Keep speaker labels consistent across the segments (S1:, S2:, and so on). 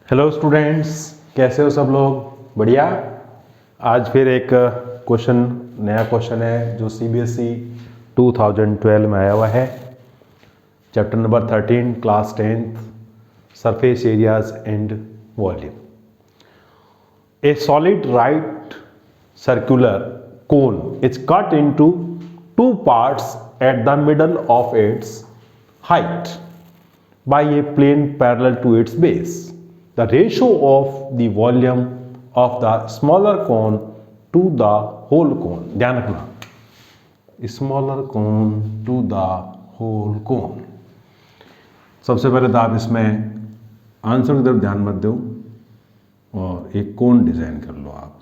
S1: Hello students, कैसे हो सब लोग? बढ़िया। आज फिर एक नया क्वेश्चन है जो सीबीएसई 2012 में आया हुआ है। Chapter number 13, class 10th, surface areas and volume. A solid right circular cone is cut into two parts at the middle of its height by a plane parallel to its base. The ratio of the volume of the smaller cone to the whole cone, ध्यान रखना, smaller cone to the whole cone। सबसे पहले तो आप इसमें answer की तरफ ध्यान मत दो और एक कोन डिजाइन कर लो आप,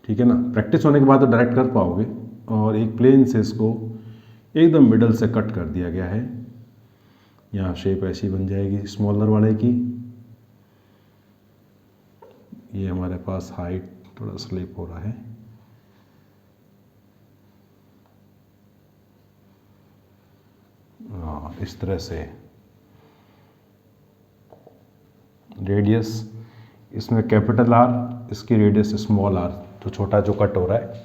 S1: ठीक है ना। प्रैक्टिस होने के बाद तो डायरेक्ट कर पाओगे। और एक प्लेन से इसको एकदम मिडल से कट कर दिया गया है। यहाँ शेप ऐसी बन जाएगी स्मॉलर वाले की। ये हमारे पास हाइट थोड़ा स्लिप हो रहा है। इस तरह से रेडियस इसमें कैपिटल आर, इसकी रेडियस स्मॉल आर, तो छोटा जो कट हो रहा है।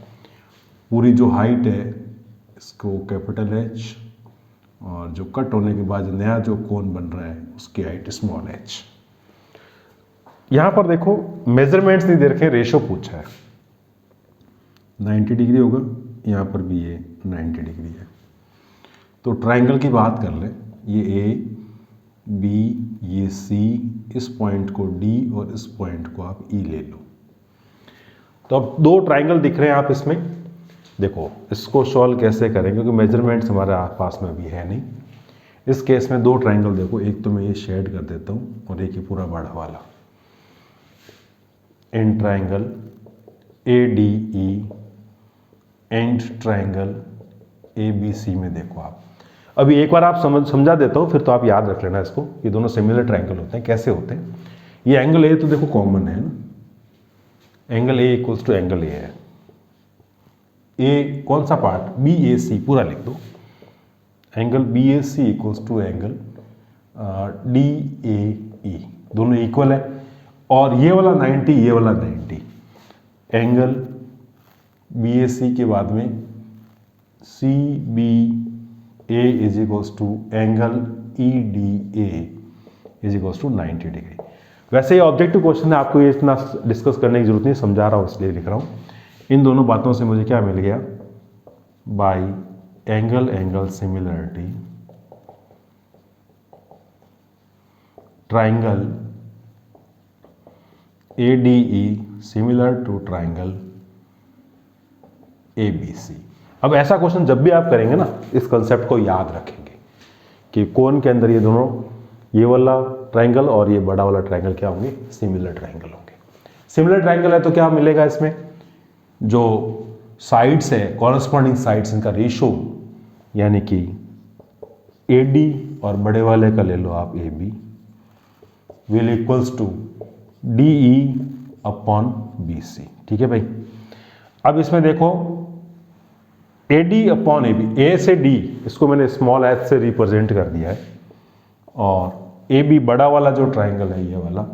S1: पूरी जो हाइट है इसको कैपिटल एच, और जो कट होने के बाद नया जो कोन बन रहा है उसकी हाइट स्मॉल एच। यहाँ पर देखो मेजरमेंट्स नहीं दे रखे, रेशो पूछा है। 90 डिग्री होगा, यहाँ पर भी ये 90 डिग्री है। तो ट्रायंगल की बात कर लें, ये ए बी, ये सी, इस पॉइंट को डी और इस पॉइंट को आप ई ले लो। तो अब दो ट्रायंगल दिख रहे हैं आप इसमें। देखो इसको सॉल्व कैसे करें, क्योंकि मेजरमेंट्स हमारे पास में भी है नहीं। इस केस में दो ट्रायंगल देखो, एक तो मैं ये शेड कर देता हूँ और एक ये पूरा बड़ा वाला। इन triangle A D E and triangle A B C में देखो आप। अभी एक बार आप समझा देता हूँ, फिर तो आप याद रख लेना इसको। ये दोनों सिमिलर ट्रायंगल होते हैं। कैसे होते हैं? ये एंगल ए तो देखो कॉमन है ना, angle A equals to angle A है। ए कौन सा पार्ट? बी ए सी, पूरा लिख दो। Angle B A C equals to angle D A E, दोनों इक्वल है। और ये वाला 90, ये वाला 90। एंगल बी ए सी के बाद में C B A is equals to angle E D A is equals to 90 degree. वैसे ये ऑब्जेक्टिव क्वेश्चन है, आपको ये इतना डिस्कस करने की जरूरत नहीं, समझा रहा हूँ इसलिए लिख रहा हूँ। इन दोनों बातों से मुझे क्या मिल गया? By angle angle similarity triangle A D E similar to triangle A B C. अब ऐसा क्वेश्चन जब भी आप करेंगे ना, इस कंसेप्ट को याद रखेंगे कि कोन के अंदर ये दोनों, ये वाला ट्रायंगल और ये बड़ा वाला ट्रायंगल क्या होंगे? सिमिलर ट्रायंगल होंगे। सिमिलर ट्रायंगल है तो क्या मिलेगा इसमें? जो साइड्स है, कॉरस्पॉन्डिंग साइड्स, इनका रेशो, यानी कि ए डी और बड़े वाले का ले लो आप A B, will equals to D E upon B C. ठीक है भाई। अब इसमें देखो A D upon A B, A से डी, इसको मैंने स्मॉल एच से रिप्रेजेंट कर दिया है। और ए बी बड़ा वाला जो ट्राइंगल है ये वाला,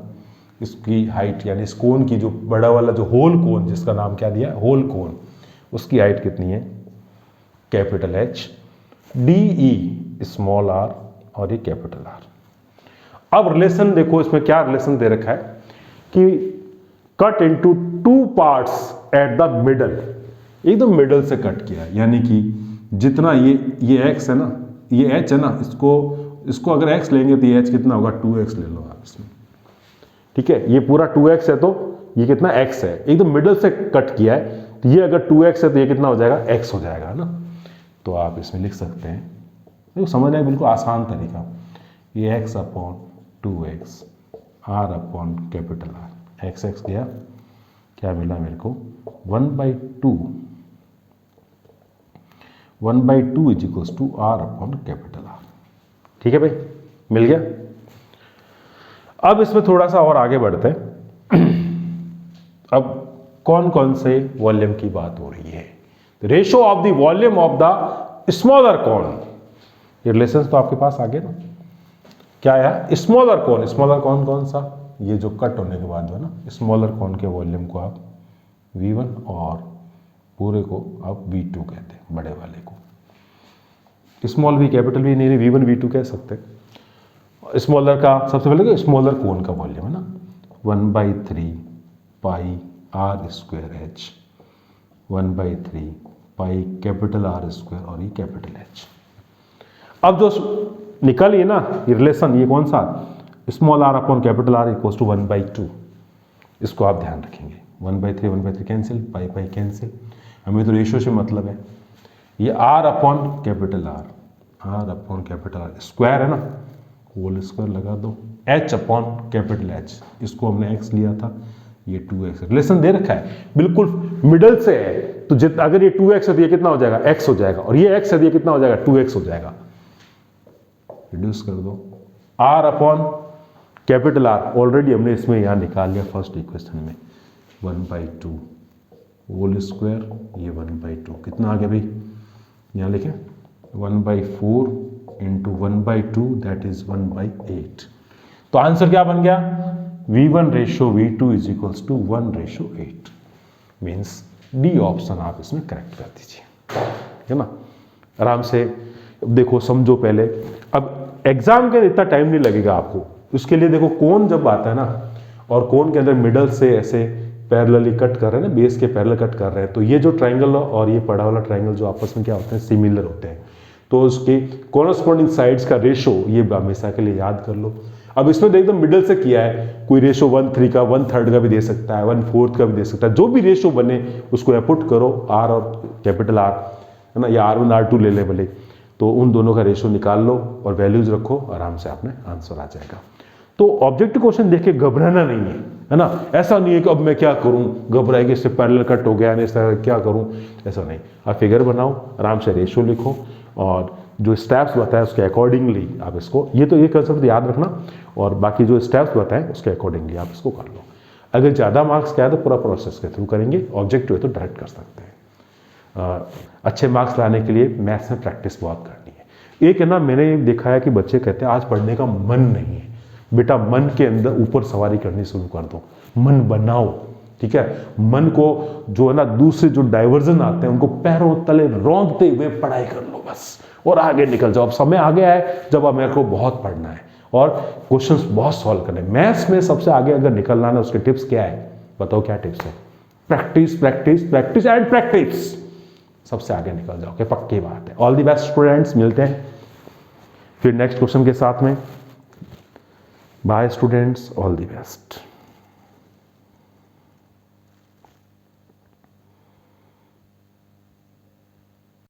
S1: इसकी हाइट यानी इस कोन की, जो बड़ा वाला जो होल कोन, जिसका नाम क्या दिया है? होल कोन, उसकी हाइट कितनी है? Capital H. D E small R और ये कैपिटल आर। अब रिलेशन देखो, इसमें क्या रिलेशन दे रखा है कि cut into two parts at the middle, एकदम मिडल से कट किया, यानी कि जितना ये एक्स है ना, ये एच है ना, इसको अगर एक्स लेंगे तो ये एच कितना होगा? 2x ले लो आप इसमें। ठीक है, ये पूरा 2x है तो ये कितना? x है। एकदम मिडल से कट किया है तो ये अगर 2x है तो ये कितना हो जाएगा? x हो जाएगा ना। तो आप इसमें लिख सकते हैं, देखो समझना है, बिल्कुल आसान तरीका। ये x upon 2x r upon capital R, x गया, क्या मिला मेरे को? 1/2 is equals to r upon capital R। ठीक है भाई, मिल गया। अब इसमें थोड़ा सा और आगे बढ़ते हैं। अब कौन कौन से वॉल्यूम की बात हो रही है? Ratio of the volume of the smaller cone, ये रिलेशन तो आपके पास आ गए ना। क्या आया, स्मॉलर कौन कौन सा, ये जो कट होने के बाद जो है ना, स्मॉलर कौन के वॉल्यूम को आप V1 और पूरे को आप V2 कहते हैं, बड़े वाले को। स्मॉलर कौन के वॉल्यूम को आप V1 और पूरे को आप V2 कहते हैं, बड़े वाले को। स्मॉल भी कैपिटल भी नहीं, V1 V2 कह सकते हैं। स्मॉलर का सबसे पहले स्मॉलर कोन का वॉल्यूम है ना 1/3 पाई r square h, 1/3 pi capital R square और ये कैपिटल H। अब जो निकल ये ना ये रिलेशन, ये कौन सा, small r upon capital R equals to 1/2, इसको आप ध्यान रखेंगे। 1/3 कैंसिल, पाई पाई कैंसिल, हमें तो रेशियो से मतलब है। ये r upon capital R square है ना, होल स्क्वायर लगा दो, h अपॉन कैपिटल H, इसको हमने x लिया था, ये 2x रिलेशन दे रखा है, बिल्कुल मिडल से है। तो अगर ये 2x है तो ये कितना हो जाएगा, x हो जाएगा, और ये x है तो ये कितना हो जाएगा, 2x हो जाएगा। रिड्यूस कर दो, r upon capital R already हमने इसमें यहाँ निकाल लिया फर्स्ट इक्वेशन में, 1/2 होल स्क्वायर, ये 1/2 कितना आ गया भाई, यहाँ लिखें 1/4 इंटू 1/2 दैट इज 1/8। तो आंसर क्या बन गया, V1:V2 is equals to 1:8। Means D option आप इसमें करेक्ट कर दीजिए, है ना। आराम से देखो, समझो पहले। अब एग्जाम के इतना टाइम नहीं लगेगा आपको, उसके लिए देखो कोन जब आता है ना, और कोन के अंदर मिडल से ऐसे पैरेलली कट कर रहे हैं ना, बेस के पैरेलल कट कर रहे हैं, तो ये जो ट्रायंगल और ये बड़ा वाला ट्रायंगल जो आपस में क्या होते हैं, सिमिलर होते हैं। तो उसके कॉरस्पॉन्डिंग साइड्स का रेशो ये हमेशा के लिए याद कर लो। अब इसमें एकदम मिडल से किया है, कोई रेशो 1/3 का, 1/3 का भी दे सकता है, 1/4 का भी दे सकता है, जो भी रेशो बने उसको पुट करो, R और कैपिटल R है ना, या R1 R2 ले ले भले, तो उन दोनों का रेशो निकाल लो और वैल्यूज रखो, आराम से आपने आंसर आ जाएगा। तो ऑब्जेक्टिव क्वेश्चन देख के घबराना नहीं है ना, ऐसा नहीं है कि अब मैं क्या करूं, घबराएगी, इससे पैरेलल कट हो गया, ऐसा क्या करूं, ऐसा नहीं। आप फिगर बनाओ, आराम से रेशो लिखो, और जो स्टेप्स बताए उसके अकॉर्डिंगली आप इसको, ये तो ये कंसेप्ट याद रखना, और बाकी जो स्टेप्स बताए उसके अकॉर्डिंगली आप इसको कर लो। अगर ज़्यादा मार्क्स क्या है तो पूरा प्रोसेस के थ्रू करेंगे, ऑब्जेक्टिव है तो डायरेक्ट कर सकते हैं। अच्छे मार्क्स लाने के लिए मैथ्स में प्रैक्टिस बहुत करनी है। एक है ना, मैंने देखा है कि बच्चे कहते हैं आज पढ़ने का मन नहीं है। बेटा मन के अंदर ऊपर सवारी करनी शुरू कर दो, मन बनाओ, ठीक है। मन को जो है ना दूसरे जो डाइवर्जन आते हैं उनको पैरों तले रौंदते हुए पढ़ाई कर लो बस, और आगे निकल जाओ। अब समय आगे आए जब अब मेरे को बहुत पढ़ना है और क्वेश्चंस बहुत सॉल्व करने। मैथ्स में सबसे आगे अगर निकलना है उसके टिप्स क्या है, बताओ क्या टिप्स है? Practice practice practice and practice, सबसे आगे निकल जाओगे, पक्की बात है। ऑल द बेस्ट स्टूडेंट्स, मिलते हैं फिर नेक्स्ट क्वेश्चन के साथ में। Bye students, all the best.